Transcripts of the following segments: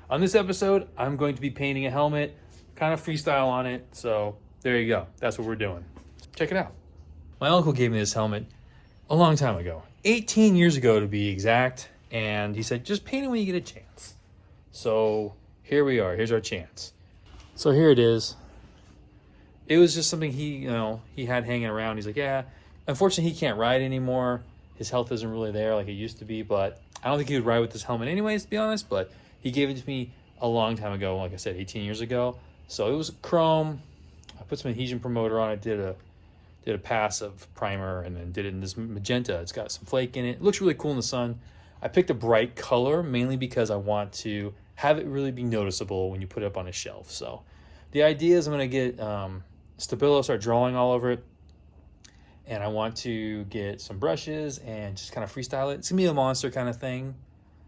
On this episode, I'm going to be painting a helmet, kind of freestyle on it. So there you go. That's what we're doing. Check it out. My uncle gave me this helmet a long time ago, 18 years ago to be exact. And he said, just paint it when you get a chance. So here we are. Here's our chance. So here it is. It was just something he had hanging around. He's like, yeah, unfortunately he can't ride anymore. His health isn't really there like it used to be, but I don't think he would ride with this helmet anyways, to be honest, but he gave it to me a long time ago, like I said, 18 years ago. So it was chrome. I put some adhesion promoter on it, did a pass of primer, and then did it in this magenta. It's got some flake in it. It looks really cool in the sun. I picked a bright color mainly because I want to have it really be noticeable when you put it up on a shelf. So the idea is I'm going to get Stabilo, start drawing all over it. And I want to get some brushes and just kind of freestyle it. It's going to be a monster kind of thing.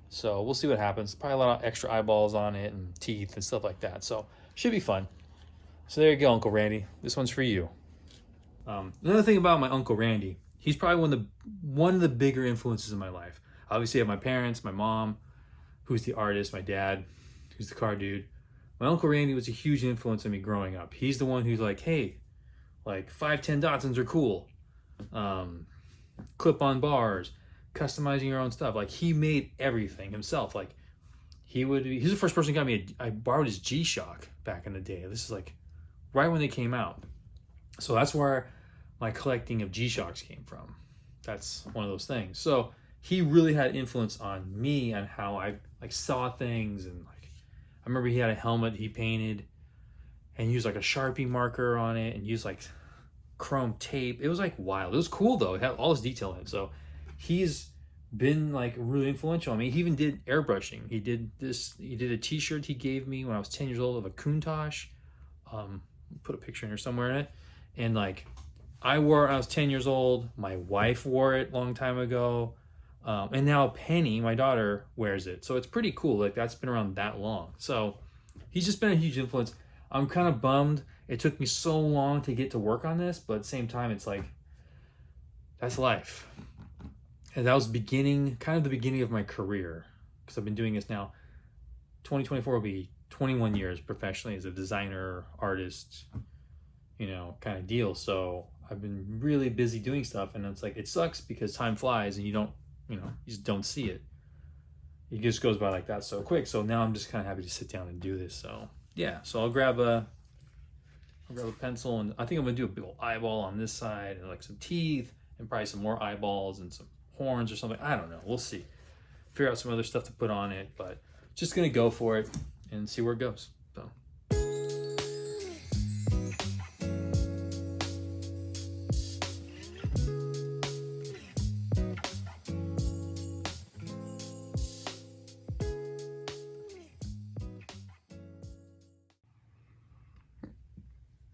So we'll see what happens. Probably a lot of extra eyeballs on it and teeth and stuff like that. So should be fun. So there you go, Uncle Randy. This one's for you. Another thing about my Uncle Randy, he's probably one of the bigger influences in my life. Obviously I have my parents, my mom, who's the artist, my dad, who's the car dude. My Uncle Randy was a huge influence on me growing up. He's the one who's like, hey, like 510 Datsuns are cool. Clip-on bars, customizing your own stuff. Like he made everything himself. Like he's the first person who got me I borrowed his G-Shock back in the day. This is like right when they came out. So that's where my collecting of G-Shocks came from. That's one of those things. So he really had influence on me and how I like saw things. And like I remember he had a helmet he painted and used like a Sharpie marker on it and used like chrome tape. It was like wild. It was cool though. It had all this detail in it. So he's been like really influential on me. He even did airbrushing. He did a t-shirt he gave me when I was 10 years old of a Countach. Put a picture in here somewhere in it. And like I wore it when I was 10 years old. My wife wore it a long time ago. And now Penny, my daughter, wears it. So it's pretty cool. Like that's been around that long. So he's just been a huge influence. I'm kind of bummed it took me so long to get to work on this, but at the same time, it's like, that's life. And that was kind of the beginning of my career, because I've been doing this now. 2024 will be 21 years professionally as a designer, artist, kind of deal. So I've been really busy doing stuff, and it's like, it sucks because time flies and you just don't see it. It just goes by like that so quick. So now I'm just kind of happy to sit down and do this. So yeah, so I'll grab a pencil, and I think I'm gonna do a big old eyeball on this side and like some teeth and probably some more eyeballs and some horns or something. I don't know, we'll see. Figure out some other stuff to put on it, but just gonna go for it and see where it goes. So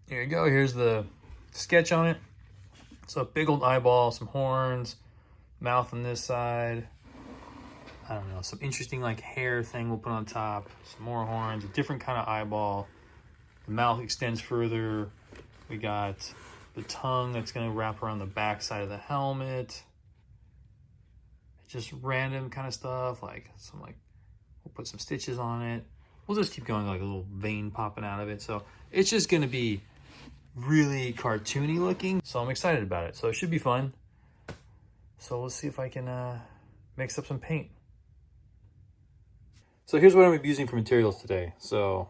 here you go. Here's the sketch on it. So a big old eyeball, some horns, mouth on this side. I don't know, some interesting like hair thing we'll put on top. Some more horns, a different kind of eyeball. The mouth extends further. We got the tongue that's gonna wrap around the back side of the helmet. Just random kind of stuff, like we'll put some stitches on it. We'll just keep going, like a little vein popping out of it. So it's just gonna be really cartoony looking. So I'm excited about it. So it should be fun. So let's see if I can mix up some paint. So here's what I'm using for materials today. So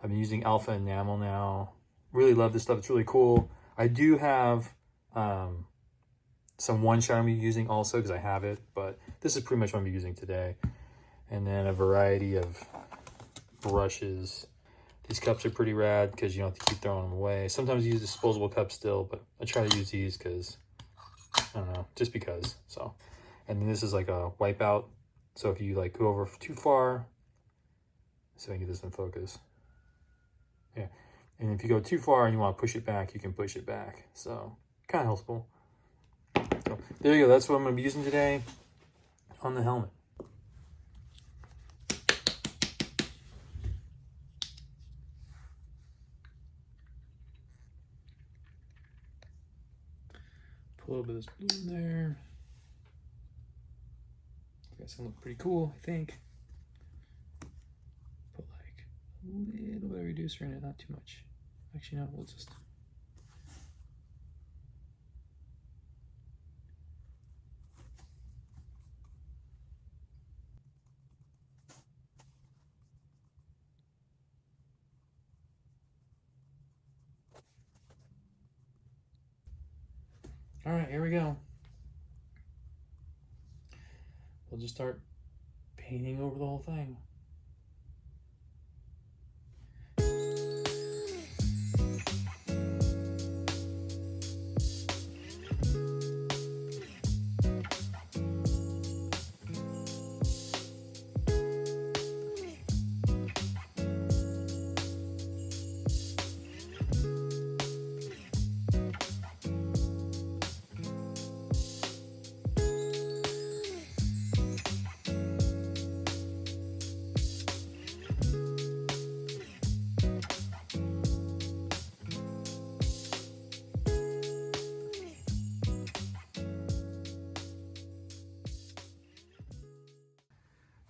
I've been using AlphaEnamel now. Really love this stuff. It's really cool. I do have some one shot I'm using also because I have it, but this is pretty much what I'm using today. And then a variety of brushes. These cups are pretty rad because you don't have to keep throwing them away. Sometimes I use disposable cups still, but I try to use these because, I don't know, just because. So, and then this is like a wipeout. So if you like go over too far, let's see if I can get this in focus. Yeah, and if you go too far and you want to push it back, you can push it back. So kind of helpful. So there you go. That's what I'm going to be using today on the helmet. Put a little bit of this blue in there. That's gonna look pretty cool, I think. little bit of reducer in it, not too much. Actually, no, we'll just. All right, here we go. We'll just start painting over the whole thing.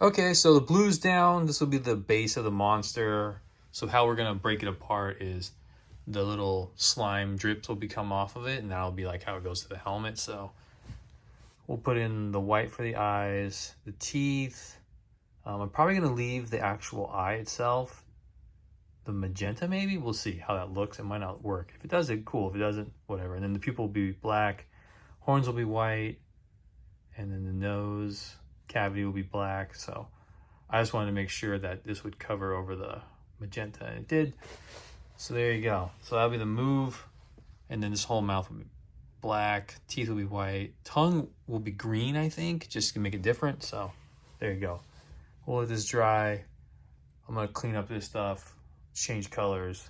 Okay, so the blue's down. This will be the base of the monster. So how we're gonna break it apart is the little slime drips will come off of it, and that'll be like how it goes to the helmet. So we'll put in the white for the eyes, the teeth. I'm probably gonna leave the actual eye itself, the magenta maybe. We'll see how that looks. It might not work. If it does, it cool. If it doesn't, whatever. And then the pupil will be black, horns will be white, and then the nose cavity will be black. So I just wanted to make sure that this would cover over the magenta, and it did. So there you go. So that'll be the move, and then this whole mouth will be black, teeth will be white, tongue will be green, I think, just to make it different. So there you go. We'll let this dry. I'm gonna clean up this stuff, change colors.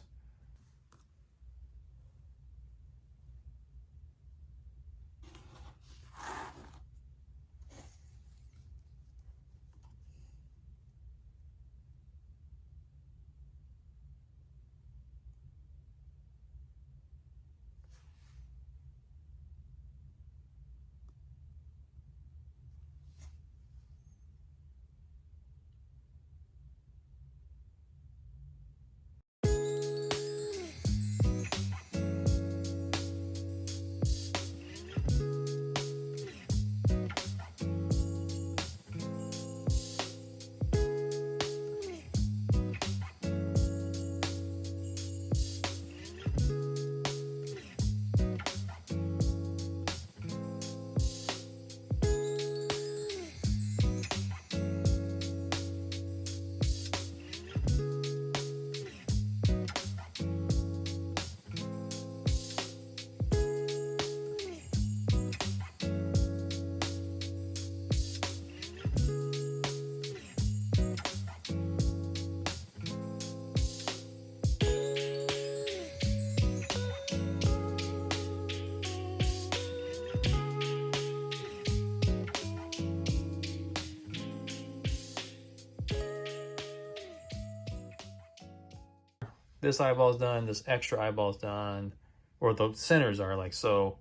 This eyeball's done, this extra eyeball's done, or the centers are like so.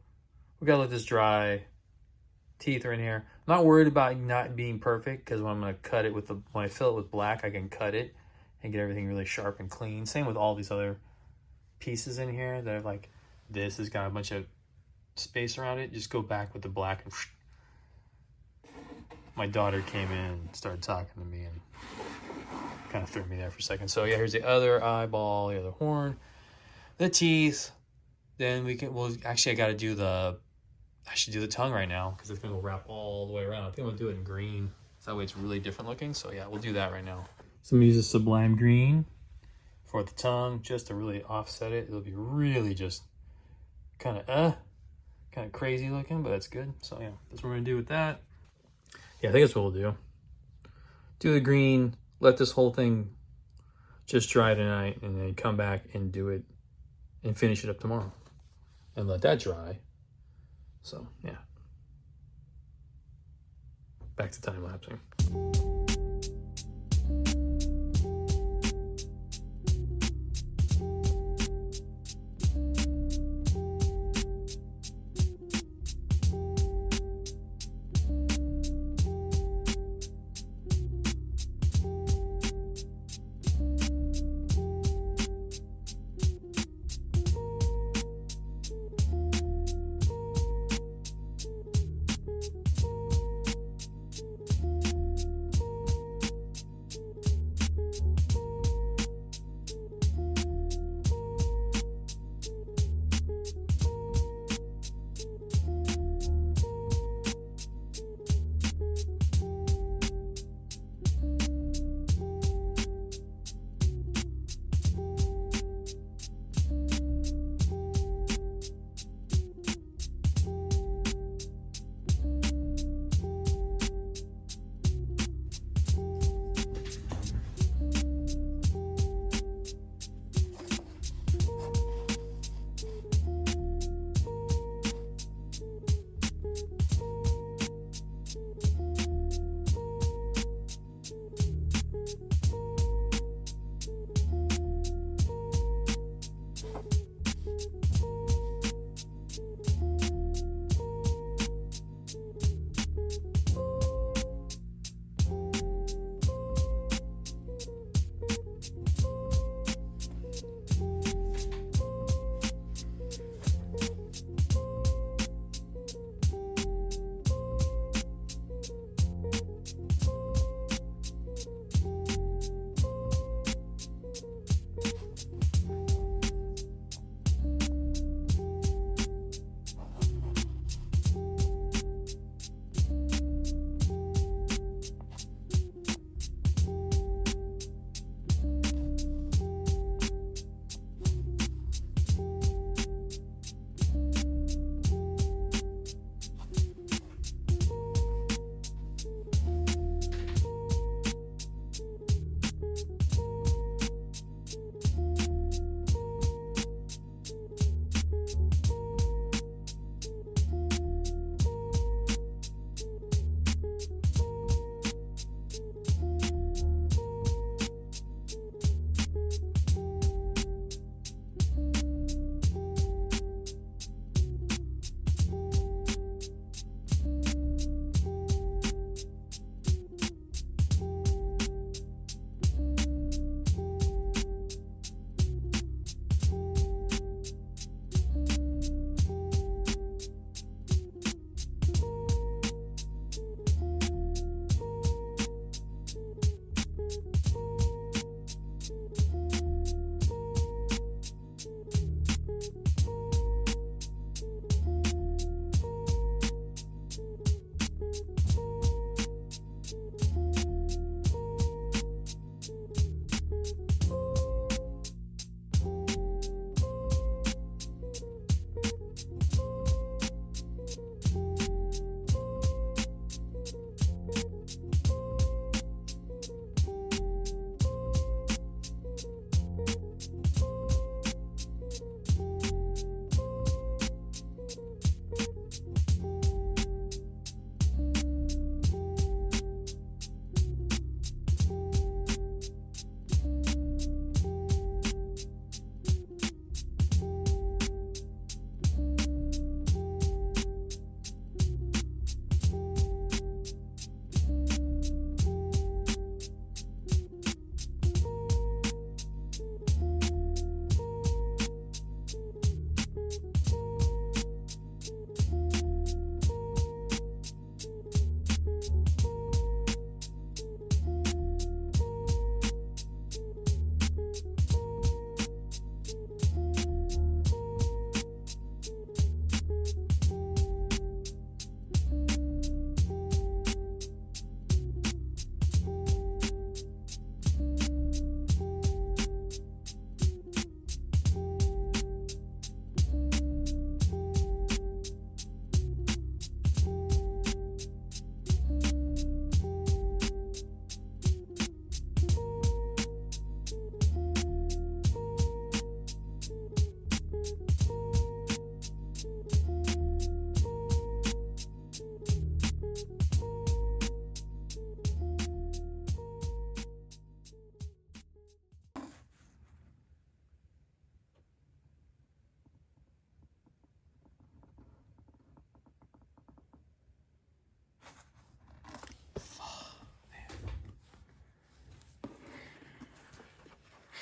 We gotta let this dry. Teeth are in here. I'm not worried about not being perfect, because when I'm gonna cut it with the, when I fill it with black, I can cut it and get everything really sharp and clean. Same with all these other pieces in here that are like, this has got a bunch of space around it. Just go back with the black and my daughter came in and started talking to me and kind of threw me there for a second. So yeah, here's the other eyeball, the other horn, the teeth. Then we can, well, actually I got to do the, I should do the tongue right now, because it's going to wrap all the way around. I think I'm going to do it in green, so that way it's really different looking. So yeah, we'll do that right now. So I'm going to use a sublime green for the tongue, just to really offset it. It'll be really just kind of crazy looking, but it's good. So yeah, that's what we're going to do with that. Yeah, I think that's what we'll do. Do the green, let this whole thing just dry tonight, and then come back and do it and finish it up tomorrow and let that dry. So yeah, back to time lapsing.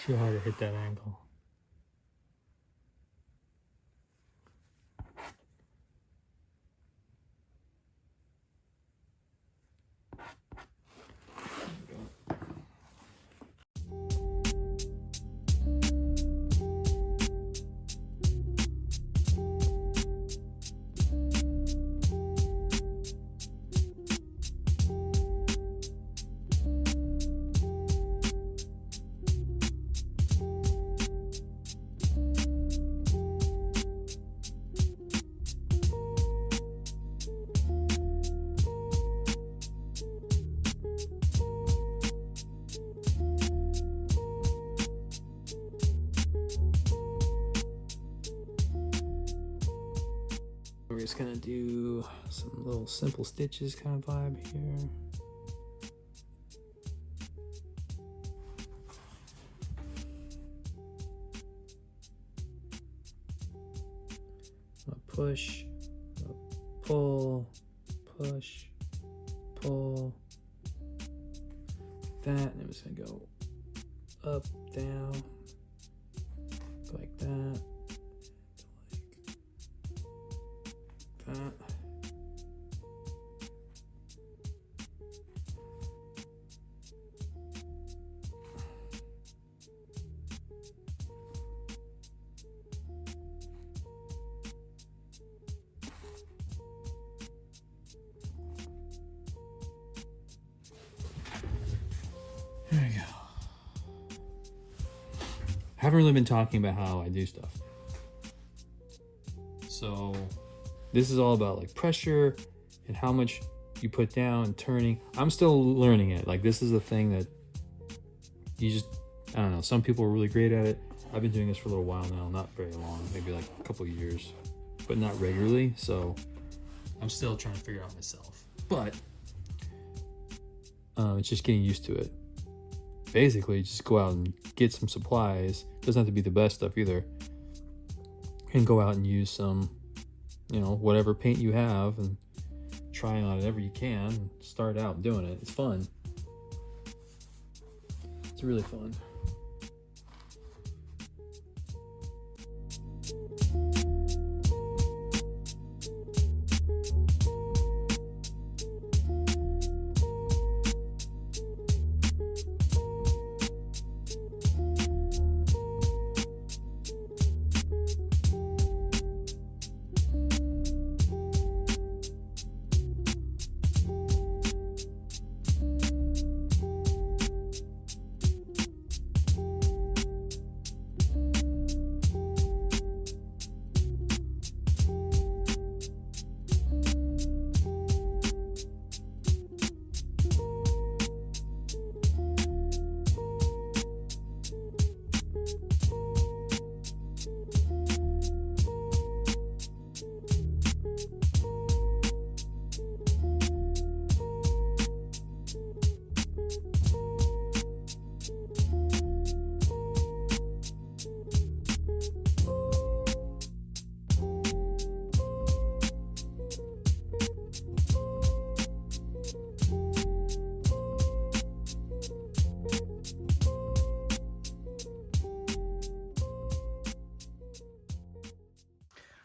Too hard to hit that angle. We're just gonna do some little simple stitches kind of vibe here. Push, pull, push, pull. That, and I'm just gonna go up, down, like that, like that. There we go. I haven't really been talking about how I do stuff. So this is all about like pressure and how much you put down and turning. I'm still learning it. Like this is a thing that you just, I don't know, some people are really great at it. I've been doing this for a little while now, not very long, maybe like a couple of years, but not regularly. So I'm still trying to figure it out myself, but it's just getting used to it. Basically just go out and get some supplies. Doesn't have to be the best stuff either, and go out and use some, you know, whatever paint you have and try on whatever you can and start out doing it. It's fun. It's really fun.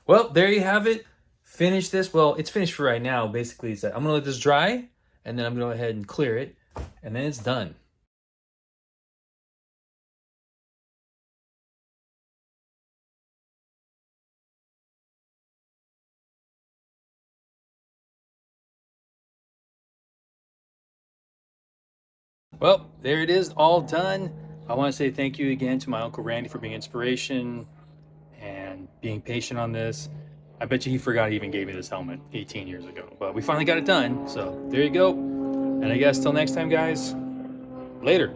Well, there you have it. Finish this. Well, it's finished for right now. Basically, it's that I'm gonna let this dry, and then I'm gonna go ahead and clear it, and then it's done. Well, there it is, all done. I want to say thank you again to my Uncle Randy for being inspiration and being patient on this. I bet you he forgot he even gave me this helmet 18 years ago, but we finally got it done. So there you go. And I guess till next time, guys, later.